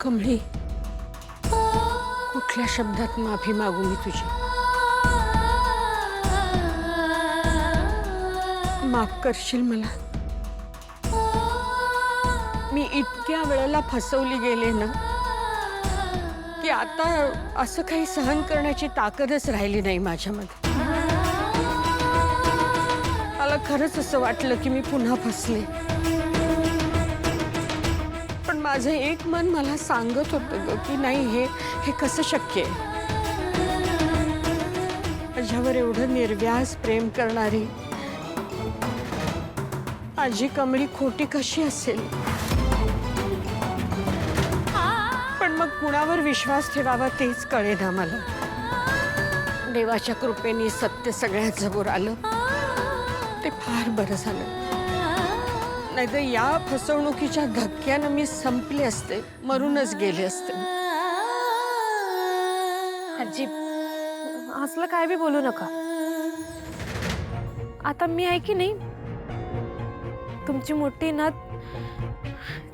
कमळी, कुठल्या शब्दात माफी मागू मी तुझी? माफ करशील मला? मी इतक्या वेळेला फसवली गेले ना की आता असं काही सहन करण्याची ताकदच राहिली नाही माझ्यामध्ये. मला खरंच असं वाटलं की मी पुन्हा फसले. पण माझं एक मन मला सांगत होतं ग की नाही, हे कसं शक्य आहे? माझ्यावर एवढं निर्व्याज प्रेम करणारी माझी कमळी खोटी कशी असेल? पण मग कुणावर विश्वास ठेवावा तेच कळेना मला. देवाच्या कृपेने सत्य सगळ्यात समोर आलं ते फार बरं झालं. नाहीतर या फसवणुकीच्या धक्क्यानं मी संपले असते, मरूनच गेले असते. आजी, असलं काय बी बोलू नका. आता मी आहे की नाही, तुमची मोठी नात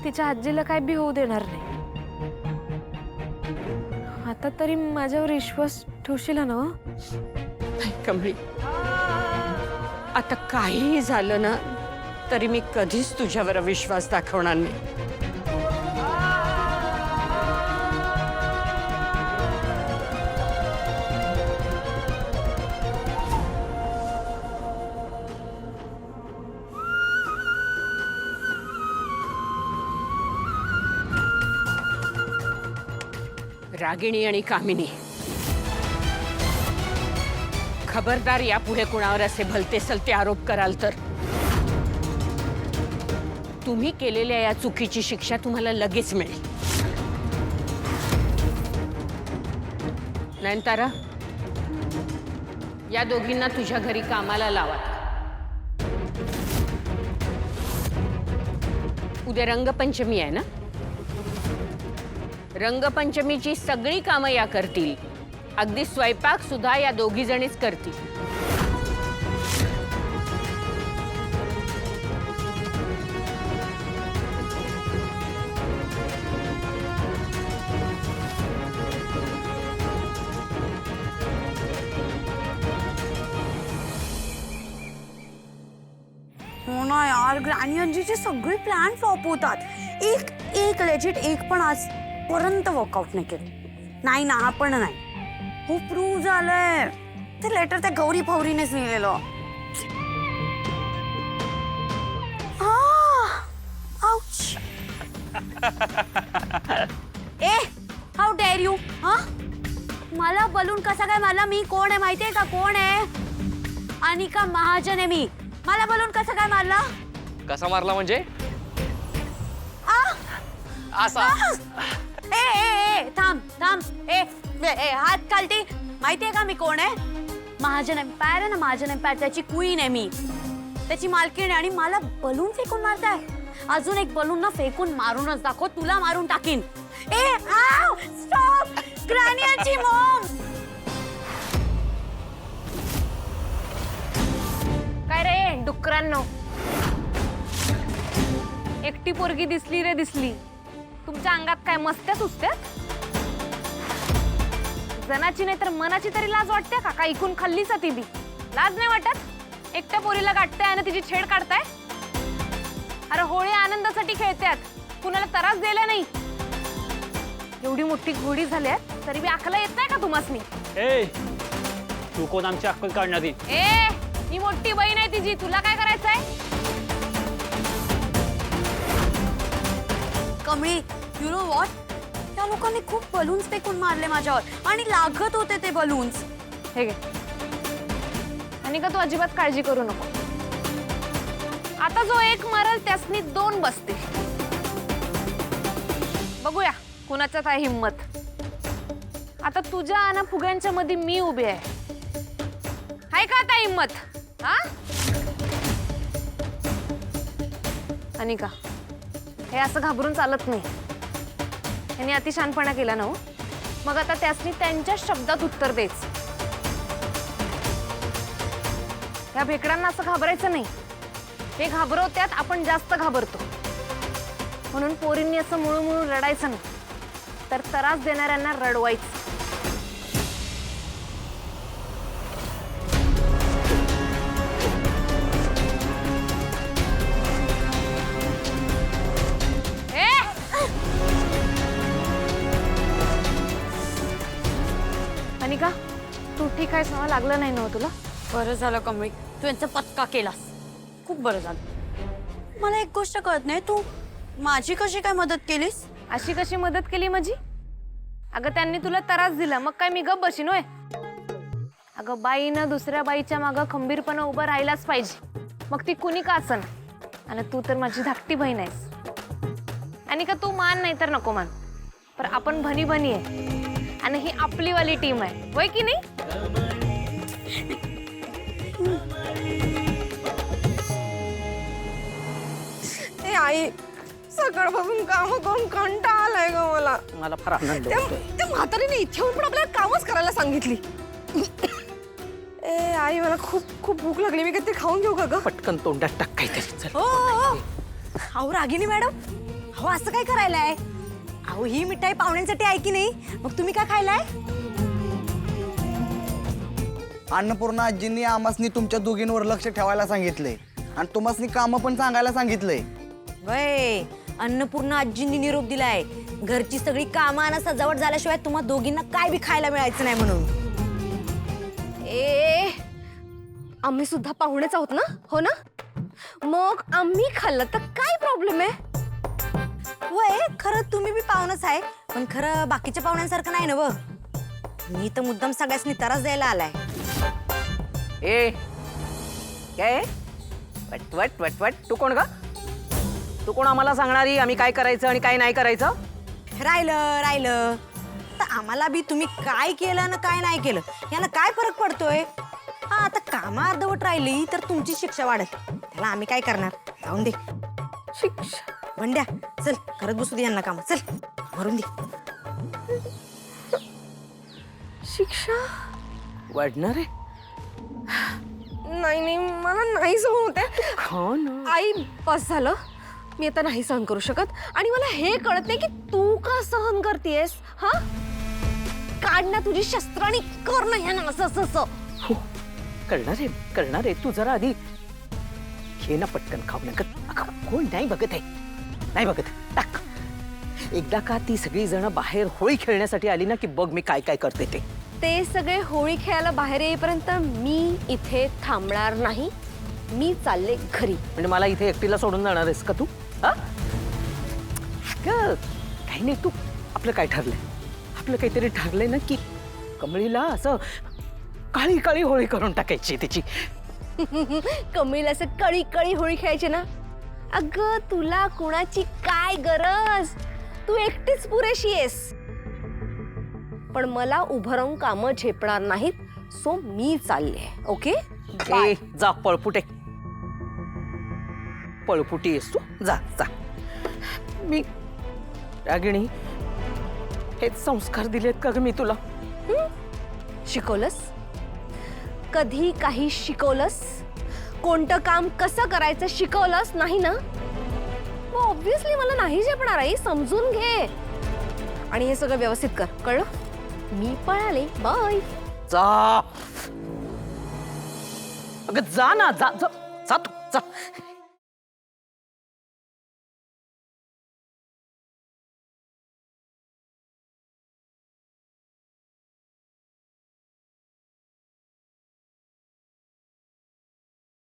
तिच्या आजीला काय बी होऊ देणार नाही. आता तरी माझ्यावर विश्वास ठेवशील ना? नाही कमळी, आता काहीही झालं ना तरी मी कधीच तुझ्यावर विश्वास दाखवणार नाही. रागिणी आणि कामिनी, खबरदार, यापुढे कुणावर असे भलते सलते आरोप कराल तर तुम्ही केलेल्या या चुकीची शिक्षा तुम्हाला लगेच मिळेल. नयनतारा, या दोघींना तुझ्या घरी कामाला लावा. उद्या रंगपंचमी आहे ना? रंगपंचमीची सगळी कामं या करतील. अगदी स्वयंपाक सुद्धा या दोघी जणीच करतील. हो ना यार, ग्रॅनी आजीचे सगळे प्लॅन फ्लॉप होतात. एक लेजिट एक पण आजपर्यंत वर्कआउट नाही केलं. नाही ना, आपण नाही. हो, प्रूव्ह झालंय. ते लेटर त्या गौरी फौरीनेच लिहिलेलं. आउच. ए, हाऊ डेअर यू? हा, मला बलून कसा काय मारला? मी कोण आहे माहितीये का? कोण आहे? अनिका महाजन आहे मी. मला बलून कसा काय मारला? कसा मारला म्हणजे? असा. ए ए ए थांब थांब. ए ए हात कालटी. माहितीये का मी कोण आहे? महाजन एम्पायर आहे ना, महाजन एम्पायर, त्याची क्वीन आहे मी, त्याची मालकीण आहे. आणि मला बलून फेकून मारताय? अजून एक बलून ना फेकून मारूनच दाखव, तुला मारून टाकीन. ए आव, स्टॉप. ग्रॅनियाची मॉम. काय रे डुकरांनो, एकटी पोरगी दिसली रे दिसली. तुमच्या अंगात काय मस्त्या सुचत्यात? जनाची नाही तर मनाची तरी लाज वाटते का? काय इकून खाल्लीच ती बी लाज नाही वाटत? एकट्या पोरीला गाठताय आणि तिची छेड काढताय. अरे होळी आनंदासाठी खेळतात, कुणाला त्रास दिला नाही. एवढी मोठी घोडी झाल्या तरी बी अकला येत नाही का तुम्हासनी? ए, तू कोण आमची अक्कल काढणारी? ए, मी मोठी बहीण आहे तिची, तुला काय करायचंय? कमळी, यू नो व्हॉट, त्या लोकांनी खूप बलून्स फेकून मारले माझ्यावर आणि लागत होते ते बलून्स. हे घे. आणि का तू अजिबात काळजी करू नको. आता जो एक मरल त्यासनी दोन बसतील. बघूया कुणाच्यात आहे हिम्मत. आता तुझ्या आणि फुग्यांच्या मध्ये मी उभी आहे. हाय का आता हिम्मत? हा अनिका, हे असं घाबरून चालत नाही. यांनी अतिशहाणपणा केला ना हो. मग आता त्यासनी त्यांच्या शब्दात उत्तर द्यायचं. या भेकडांना असं घाबरायचं नाही. हे घाबरवत्यात, आपण जास्त घाबरतो. म्हणून पोरींनी असं मुळू मुळू रडायचं नाही. तर त्रास देणाऱ्यांना रडवायचं. अनिका, तू ठीक आहेस ना? लागलं नाही ना तुला? बरं झालं कमळी, तू यांचा पत्का केलास. खूप बरं झालं. मला एक गोष्ट कळत नाही, तू माझी कशी काय मदत केलीस? अशी कशी मदत केली माझी? अगं त्यांनी तुला त्रास दिला, मग काय मी गप बशीन होय? अगं बाईनं दुसऱ्या बाईच्या मागं खंबीरपणे उभं राहायलाच पाहिजे, मग ती कुणी का असन. आणि तू तर माझी धाकटी बहीण आहेस. आणि का तू मान नाही तर नको मान, पण आपण भनी भनी आहे आणि ही आपली वाली टीम आहे, होय की नाही? ए आई, सकाळपासून काम करून कंटाळा आलाय ग मला. मला फार आनंद होतोय. त्या म्हातारीने इथे येऊन पण आपल्याला कामच करायला सांगितली. ए आई, मला खूप खूप भूक लागली. मी काहीतरी खाऊन घेऊ का ग? पटकन तोंडात टाक काहीतरी. चल. हो हो अहो रागिनी मॅडम, अहो असं काय करायलाय? अहो ही मिठाई पाहुण्यांसाठी आहे की नाही, मग तुम्ही काय खायलाय? अन्नपूर्णा आजींनी आमासनी तुमच्या दोघींवर लक्ष ठेवायला सांगितलंय आणि तुम्हासनी कामं पण सांगायला सांगितलंय. वय अन्नपूर्णा आजींनी निरोप दिलाय, घरची सगळी कामं आणि सजावट झाल्याशिवाय तुम्हा दोघींना काय बी खायला मिळायचं नाही म्हणून. ए, आम्ही सुद्धा पाहुणेच आहोत ना, हो ना? मग आम्ही खाल्लं तर काय प्रॉब्लेम आहे? वय खरं तुम्ही बी पाहुणच आहे, पण खरं बाकीच्या पाहुण्यांसारखं नाही ना व. मी तर मुद्दाम सगळ्यासनी त्रास द्यायला आलाय. ए काय वटवट वटवट, तू कोण ग? तू कोण आम्हाला सांगणारी आम्ही काय करायचं आणि काय नाही करायचं? राहिलं राहिलं तर आम्हाला बी तुम्ही काय केलं ना काय नाही केलं याला काय फरक पडतोय? हा, आता कामा अर्धवट राहिली तर तुमची शिक्षा वाढेल, त्याला आम्ही काय करणार? जाऊन दे. शिक्षा? भंड्या चल, करत बसू दे यांना काम. चल भरून दे. शिक्षा? वाढणार आहे? नाही नाही, मला नाही सहन होते. हो ना. आई, बस झालं. मी आता नाही सहन करू शकत. आणि मला हे कळत नाही की तू का सहन करतेस. हा, काढ ना तुझी शस्त्र आणि कर ना ह्या असं असं असं. हो, करणार आहे. तू जरा आधी घे ना पटकन खाऊ नका. कोण नाही बघत आहे, नाही बघत. टाक. एकदा का ती सगळी जण बाहेर होळी खेळण्यासाठी आली ना की बघ मी काय काय करते ते. ते सगळे होळी खेळायला बाहेर येईपर्यंत मी इथे थांबणार नाही. मी चालले घरी. म्हणजे मला इथे एकटीला सोडून जाणार आहेस का तू? हा, काही नाही. तू आपलं काय ठरलंय? आपलं काहीतरी ठरलंय ना की कमळीला असं काळी काळी होळी करून टाकायची तिची. कमळीला असं कळी कळी होळी खेळायची ना. अगं तुला कुणाची काय गरज? तू एकटीच पुरेशी आहेस. पण मला उभं राहून कामं झेपणार नाहीत. सो मी चालले. ओके, ए जा पळपुटे. पळपुटी आहेस तू. जा जा. मी रागिणी हेच संस्कार दिलेत का ग मी तुला? शिकवलंस? कधी काही शिकवलंस? कोणतं काम कसं करायचं शिकवलंस नाही ना? मग ऑब्व्हियसली मला नाही झेपणार आई. समजून घे आणि हे सगळं व्यवस्थित कर. कळलं? मी पळाले. बाय. जा. अगं जा ना. जा जा जा तू जा.